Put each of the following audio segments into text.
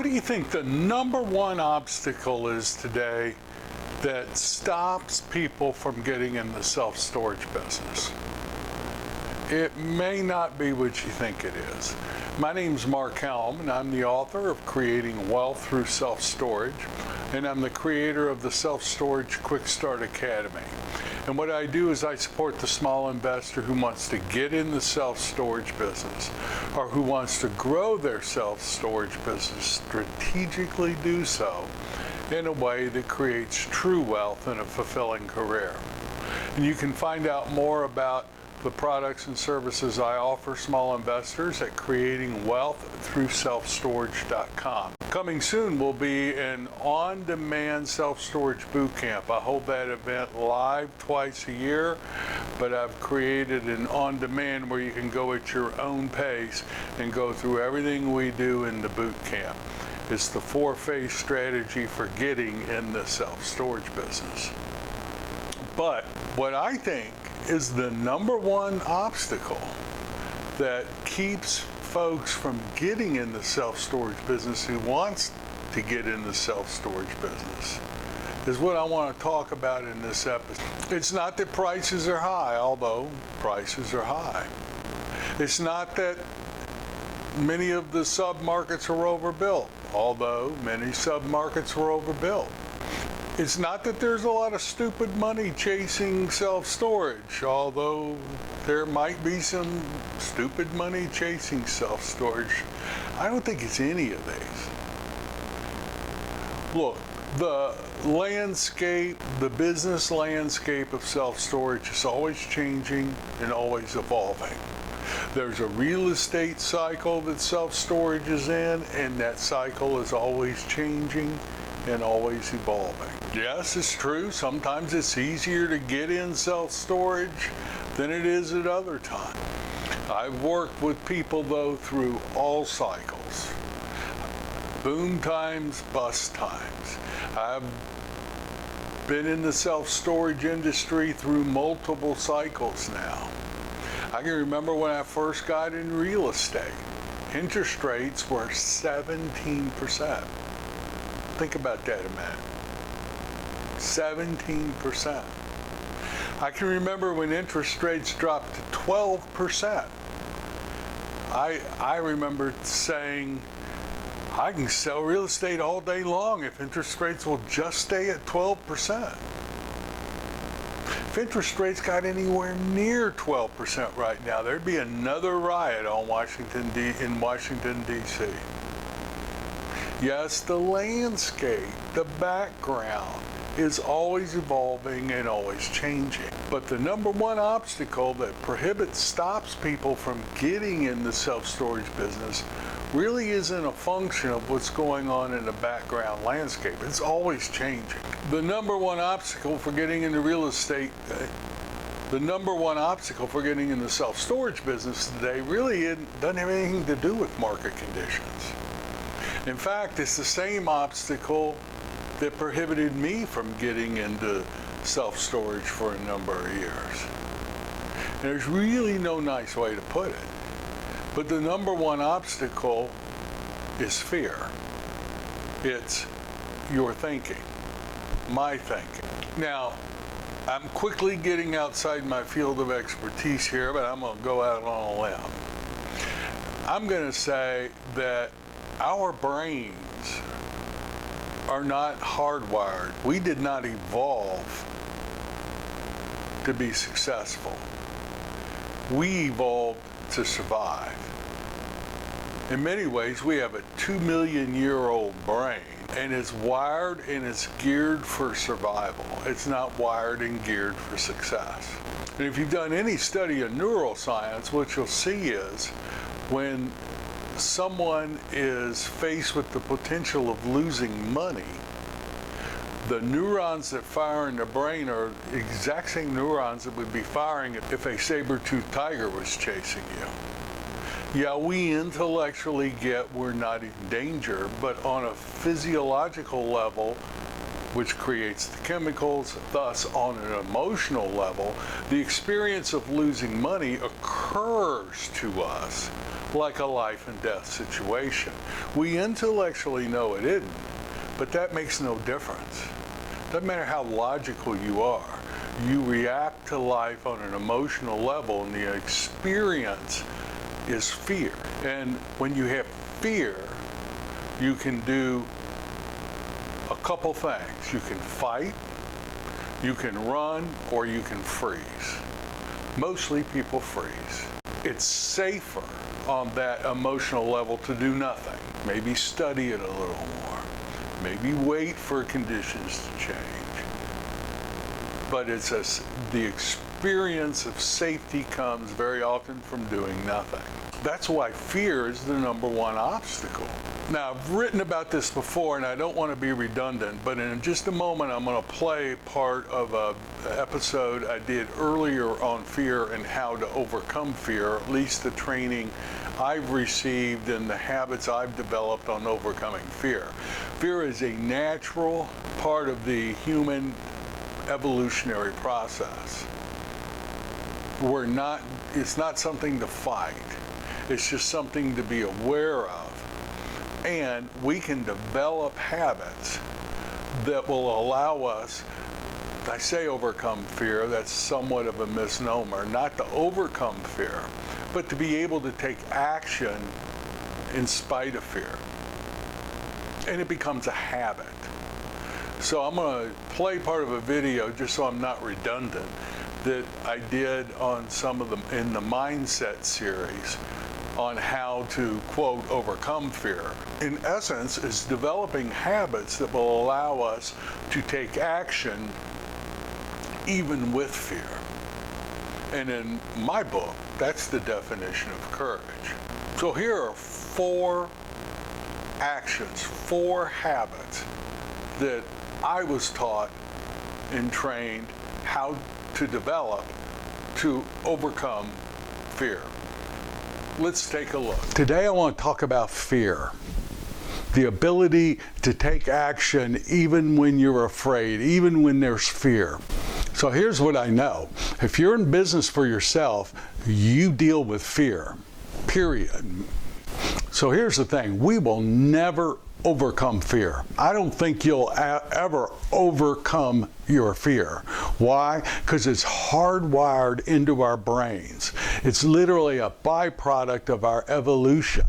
do you think the number one obstacle is today that stops people from getting in the self-storage business? It may not be what you think it is. My name's Mark Helm, and I'm the author of Creating Wealth Through Self-Storage, and I'm the creator of the Self-Storage Quick Start Academy. And what I do is I support the small investor who wants to get in the self-storage business, or who wants to grow their self-storage business, strategically do so in a way that creates true wealth and a fulfilling career. And you can find out more about the products and services I offer small investors at creatingwealththroughselfstorage.com. Coming soon will be an on-demand self-storage boot camp. I hold that event live twice a year, but I've created an on-demand where you can go at your own pace and go through everything we do in the boot camp. It's the 4-phase strategy for getting in the self-storage business. But what I think is the number one obstacle that keeps folks from getting in the self-storage business, who wants to get in the self-storage business, is what I want to talk about in this episode. It's not that prices are high, although prices are high. It's not that many of the sub-markets are overbuilt, although many sub-markets are overbuilt. It's not that there's a lot of stupid money chasing self-storage, although there might be some stupid money chasing self-storage. I don't think it's any of these. Look, the landscape, the business landscape of self-storage is always changing and always evolving. There's a real estate cycle that self-storage is in, and that cycle is always changing and always evolving. Yes, it's true. Sometimes it's easier to get in self-storage than it is at other times. I've worked with people, though, through all cycles. Boom times, bust times. I've been in the self-storage industry through multiple cycles now. I can remember when I first got in real estate. Interest rates were 17%. Think about that a minute. 17%. I can remember when interest rates dropped to 12%. I remember saying, I can sell real estate all day long if interest rates will just stay at 12%. If interest rates got anywhere near 12% right now, there'd be another riot on in Washington, D.C. Yes, the landscape, the background is always evolving and always changing. But the number one obstacle that stops people from getting in the self-storage business really isn't a function of what's going on in the background landscape. It's always changing. The number one obstacle for getting into real estate, the number one obstacle for getting in the self-storage business today really doesn't have anything to do with market conditions. In fact, it's the same obstacle that prohibited me from getting into self-storage for a number of years. And there's really no nice way to put it. But the number one obstacle is fear. It's your thinking, my thinking. Now, I'm quickly getting outside my field of expertise here, but I'm going to go out on a limb. I'm going to say that our brains are not hardwired. We did not evolve to be successful. We evolved to survive. In many ways, we have a 2-million-year-old brain, and it's wired and it's geared for survival. It's not wired and geared for success. And if you've done any study of neuroscience, what you'll see is when someone is faced with the potential of losing money, the neurons that fire in the brain are the exact same neurons that would be firing if a saber-toothed tiger was chasing you. Yeah, we intellectually get we're not in danger, but on a physiological level, which creates the chemicals. Thus, on an emotional level, the experience of losing money occurs to us like a life and death situation. We intellectually know it isn't, but that makes no difference. Doesn't matter how logical you are. You react to life on an emotional level, and the experience is fear. And when you have fear, you can do a couple things. You can fight, you can run, or you can freeze. Mostly people freeze. It's safer on that emotional level to do nothing. Maybe study it a little more. Maybe wait for conditions to change. But the experience of safety comes very often from doing nothing. That's why fear is the number one obstacle. Now, I've written about this before, and I don't want to be redundant, but in just a moment, I'm going to play part of an episode I did earlier on fear and how to overcome fear, at least the training I've received and the habits I've developed on overcoming fear. Fear is a natural part of the human evolutionary process. It's not something to fight. It's just something to be aware of. And we can develop habits that will allow us, I say overcome fear, that's somewhat of a misnomer, not to overcome fear, but to be able to take action in spite of fear. And it becomes a habit. So I'm going to play part of a video, just so I'm not redundant, that I did on some of them in the Mindset series on how to, quote, overcome fear. In essence, is developing habits that will allow us to take action even with fear. And in my book, that's the definition of courage. So here are 4 actions, 4 habits that I was taught and trained how to develop to overcome fear. Let's take a look. Today I want to talk about fear. The ability to take action even when you're afraid, even when there's fear. So here's what I know. If you're in business for yourself, you deal with fear, period. So here's the thing. We will never overcome fear. I don't think you'll ever overcome your fear. Why? Because it's hardwired into our brains. It's literally a byproduct of our evolution.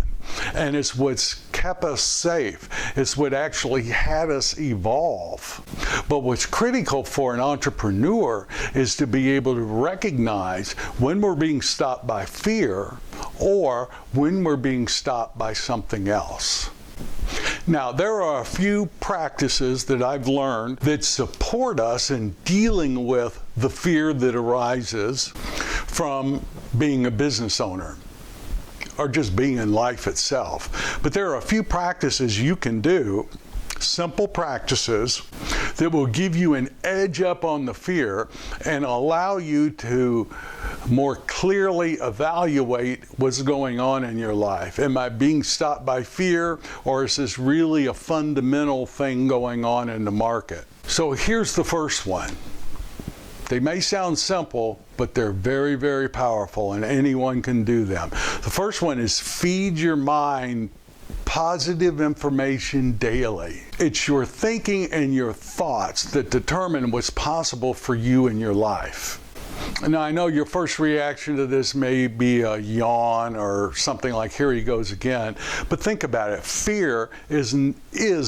And it's what's kept us safe. It's what actually had us evolve. But what's critical for an entrepreneur is to be able to recognize when we're being stopped by fear or when we're being stopped by something else. Now, there are a few practices that I've learned that support us in dealing with the fear that arises from being a business owner or just being in life itself. But there are a few practices you can do, simple practices, that will give you an edge up on the fear and allow you to more clearly evaluate what's going on in your life. Am I being stopped by fear, or is this really a fundamental thing going on in the market? So here's the first one. They may sound simple, but they're very, very powerful, and anyone can do them. The first one is feed your mind positive information daily. It's your thinking and your thoughts that determine what's possible for you in your life. Now, I know your first reaction to this may be a yawn or something like, here he goes again, but think about it. Fear is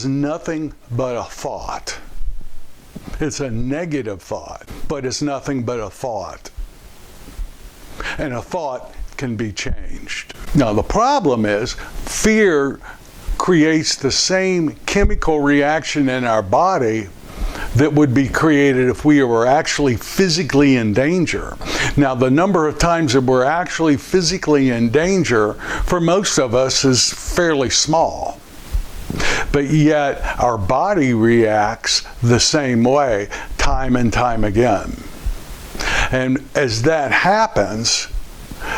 nothing but a thought. It's a negative thought, but it's nothing but a thought. And a thought can be changed. Now, the problem is fear creates the same chemical reaction in our body that would be created if we were actually physically in danger. Now, the number of times that we're actually physically in danger for most of us is fairly small. But yet our body reacts the same way time and time again. And as that happens,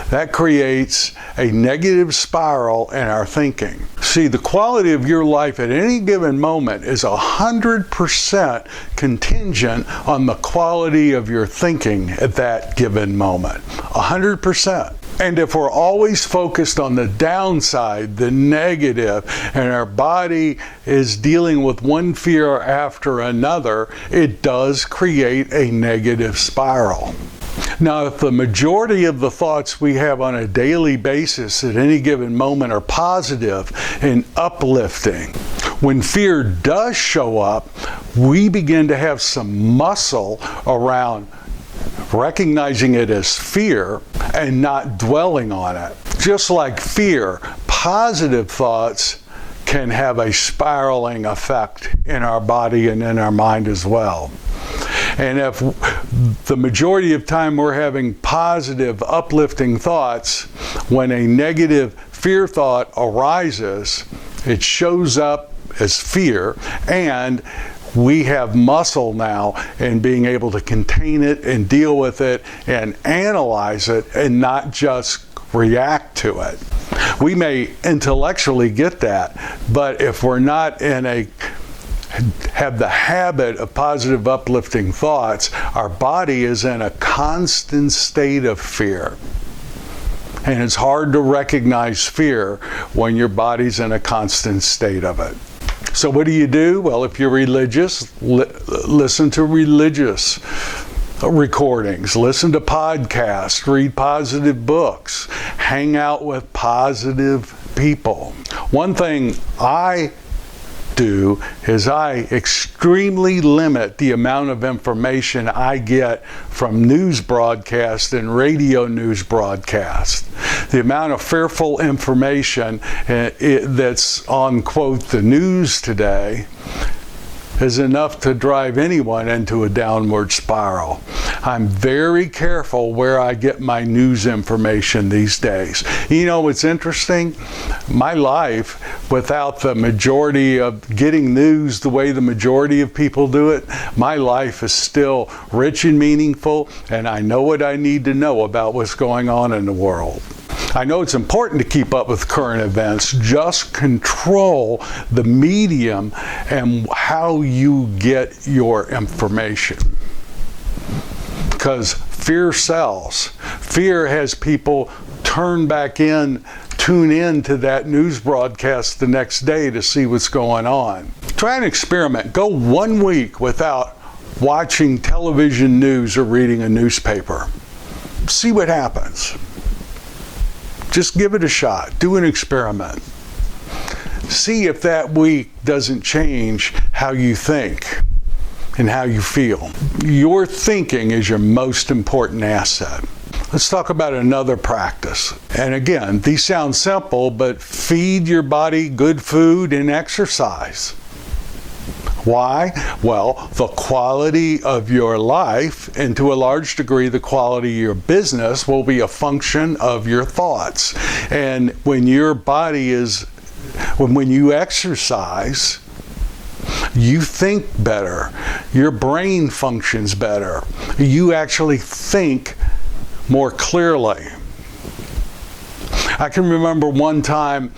that creates a negative spiral in our thinking. See, the quality of your life at any given moment is 100% contingent on the quality of your thinking at that given moment. 100%. And if we're always focused on the downside, the negative, and our body is dealing with one fear after another, it does create a negative spiral. Now, if the majority of the thoughts we have on a daily basis at any given moment are positive and uplifting, when fear does show up, we begin to have some muscle around recognizing it as fear and not dwelling on it. Just like fear, positive thoughts can have a spiraling effect in our body and in our mind as well. And if the majority of time we're having positive, uplifting thoughts, when a negative fear thought arises, it shows up as fear, and we have muscle now in being able to contain it and deal with it and analyze it and not just react to it. We may intellectually get that, but if we're not have the habit of positive, uplifting thoughts, our body is in a constant state of fear. And it's hard to recognize fear when your body's in a constant state of it. So what do? Well, if you're religious, listen to religious recordings, listen to podcasts, read positive books, hang out with positive people. One thing I do is I extremely limit the amount of information I get from news broadcasts and radio news broadcasts. The amount of fearful information that's on, quote, the news today is enough to drive anyone into a downward spiral. I'm very careful where I get my news information these days. You know what's interesting? My life, without the majority of getting news the way the majority of people do it, my life is still rich and meaningful, and I know what I need to know about what's going on in the world. I know it's important to keep up with current events. Just control the medium and how you get your information. Because fear sells. Fear has people tune in to that news broadcast the next day to see what's going on. Try an experiment. Go 1 week without watching television news or reading a newspaper. See what happens. Just give it a shot. Do an experiment. See if that week doesn't change how you think and how you feel. Your thinking is your most important asset. Let's talk about another practice. And again, these sound simple, but feed your body good food and exercise. Why? Well, the quality of your life, and to a large degree the quality of your business, will be a function of your thoughts. And when you exercise, you think better. Your brain functions better. You actually think more clearly. I can remember one time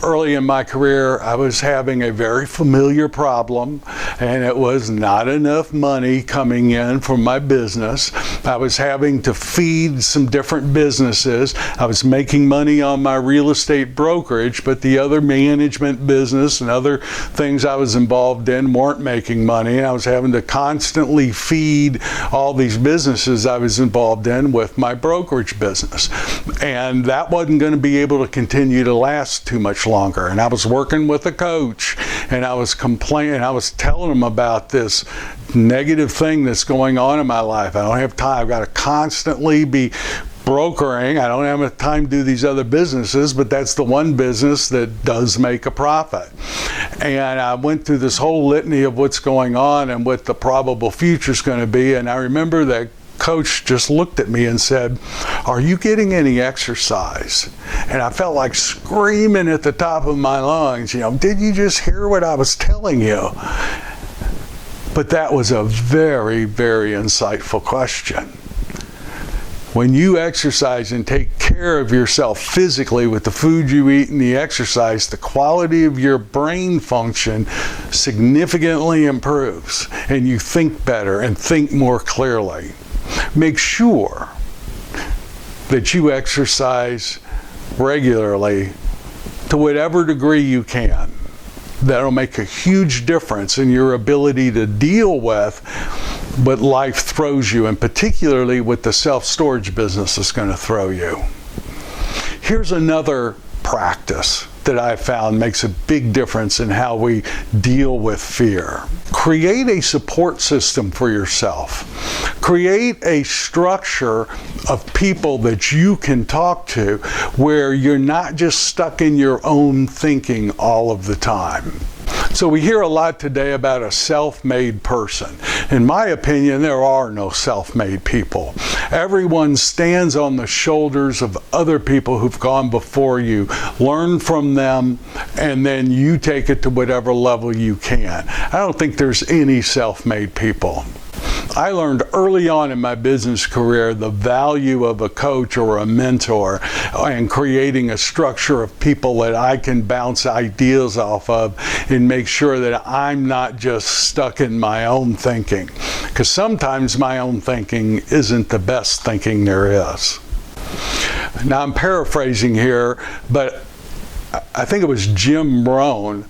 early in my career, I was having a very familiar problem, and it was not enough money coming in from my business. I was having to feed some different businesses. I was making money on my real estate brokerage, but the other management business and other things I was involved in weren't making money. And I was having to constantly feed all these businesses I was involved in with my brokerage business. And that wasn't going to be able to continue to last too much longer. And I was working with a coach, and I was complaining, I was telling him about this negative thing that's going on in my life. I don't have time. I've got to constantly be brokering. I don't have enough time to do these other businesses, but that's the one business that does make a profit. And I went through this whole litany of what's going on and what the probable future is going to be. And I remember that coach just looked at me and said, "Are you getting any exercise?" And I felt like screaming at the top of my lungs, "Did you just hear what I was telling you?" But that was a very, very insightful question. When you exercise and take care of yourself physically with the food you eat and the exercise, the quality of your brain function significantly improves, and you think better and think more clearly. Make sure that you exercise regularly to whatever degree you can. That'll make a huge difference in your ability to deal with what life throws you, and particularly with the self-storage business is going to throw you. Here's another practice that I found makes a big difference in how we deal with fear. Create a support system for yourself. Create a structure of people that you can talk to where you're not just stuck in your own thinking all of the time. So we hear a lot today about a self-made person. In my opinion, there are no self-made people. Everyone stands on the shoulders of other people who've gone before you. Learn from them, and then you take it to whatever level you can. I don't think there's any self-made people. I learned early on in my business career the value of a coach or a mentor and creating a structure of people that I can bounce ideas off of and make sure that I'm not just stuck in my own thinking. Because sometimes my own thinking isn't the best thinking there is. Now I'm paraphrasing here, but I think it was Jim Rohn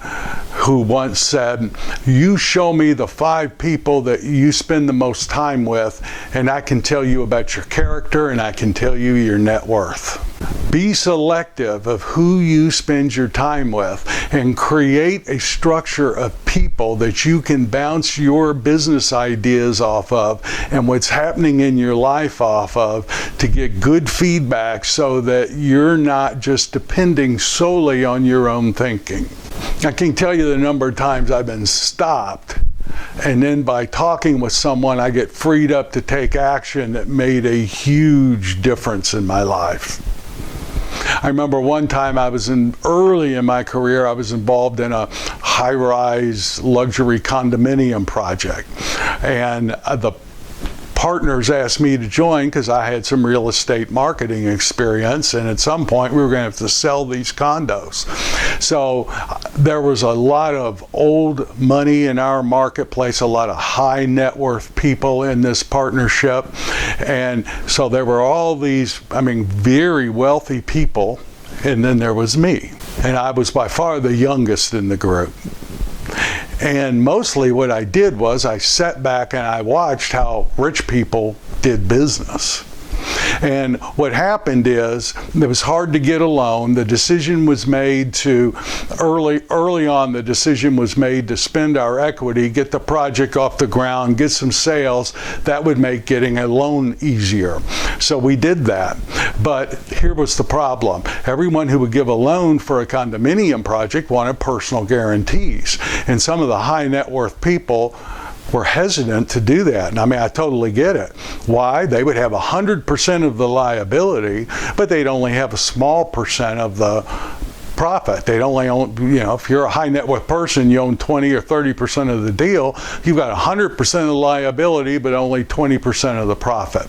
who once said, "You show me the 5 people that you spend the most time with, and I can tell you about your character, and I can tell you your net worth." Be selective of who you spend your time with and create a structure of people that you can bounce your business ideas off of and what's happening in your life off of to get good feedback so that you're not just depending solely on your own thinking. I can tell you the number of times I've been stopped, and then by talking with someone, I get freed up to take action that made a huge difference in my life. I remember one time early in my career, I was involved in a high-rise luxury condominium project. And the partners asked me to join because I had some real estate marketing experience, and at some point we were going to have to sell these condos. So there was a lot of old money in our marketplace, a lot of high net worth people in this partnership, and so there were all these, very wealthy people, and then there was me, and I was by far the youngest in the group. And mostly what I did was I sat back and I watched how rich people did business. And what happened is it was hard to get a loan. The decision was made to, early on, the decision was made to spend our equity, get the project off the ground, get some sales. That would make getting a loan easier. So we did that. But here was the problem. Everyone who would give a loan for a condominium project wanted personal guarantees. And some of the high net worth people were hesitant to do that. And I totally get it. Why? They would have 100% of the liability, but they'd only have a small percent of the profit. They'd only own, if you're a high net worth person, you own 20 or 30% of the deal. You've got 100% of the liability, but only 20% of the profit.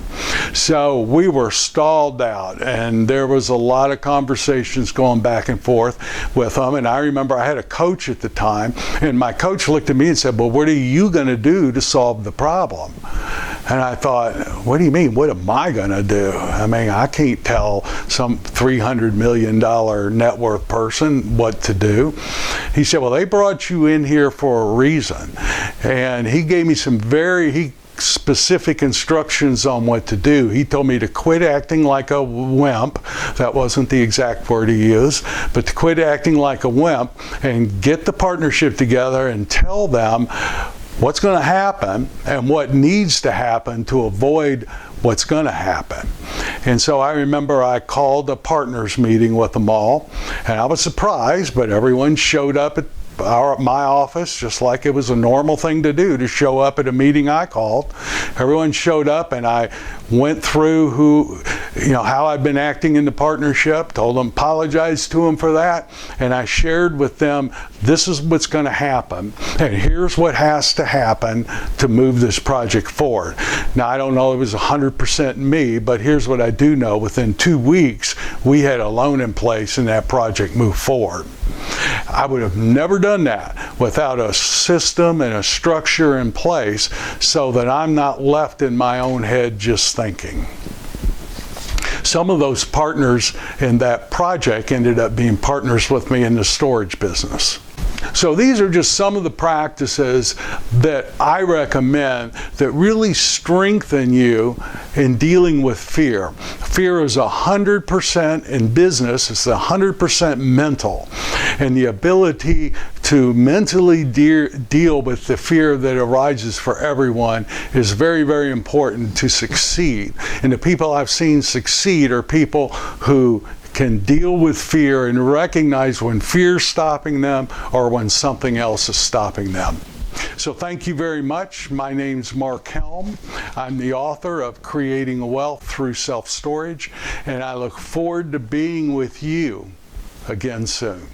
So we were stalled out, and there was a lot of conversations going back and forth with them. And I remember I had a coach at the time, and my coach looked at me and said, "Well, what are you going to do to solve the problem?" And I thought, what do you mean? What am I going to do? I can't tell some $300 million net worth person what to do. He said, "Well, they brought you in here for a reason." And he gave me some very specific instructions on what to do. He told me to quit acting like a wimp. That wasn't the exact word he used, but to quit acting like a wimp and get the partnership together and tell them what's going to happen and what needs to happen to avoid what's going to happen. And so I remember I called a partners meeting with them all, and I was surprised, but everyone showed up at my office just like it was a normal thing to do, to show up at a meeting I called. Everyone showed up, and I went through how I'd been acting in the partnership, told them, apologized to them for that, and I shared with them, this is what's going to happen, and here's what has to happen to move this project forward. Now, I don't know if it was 100% me, but here's what I do know. Within 2 weeks, we had a loan in place, and that project moved forward. I would have never done that without a system and a structure in place so that I'm not left in my own head just thinking. Some of those partners in that project ended up being partners with me in the storage business. So these are just some of the practices that I recommend that really strengthen you in dealing with fear. Fear is 100% in business, it's 100% mental. And the ability to mentally deal with the fear that arises for everyone is very, very important to succeed. And the people I've seen succeed are people who can deal with fear and recognize when fear's stopping them or when something else is stopping them. So thank you very much. My name's Mark Helm. I'm the author of Creating Wealth Through Self-Storage, and I look forward to being with you again soon.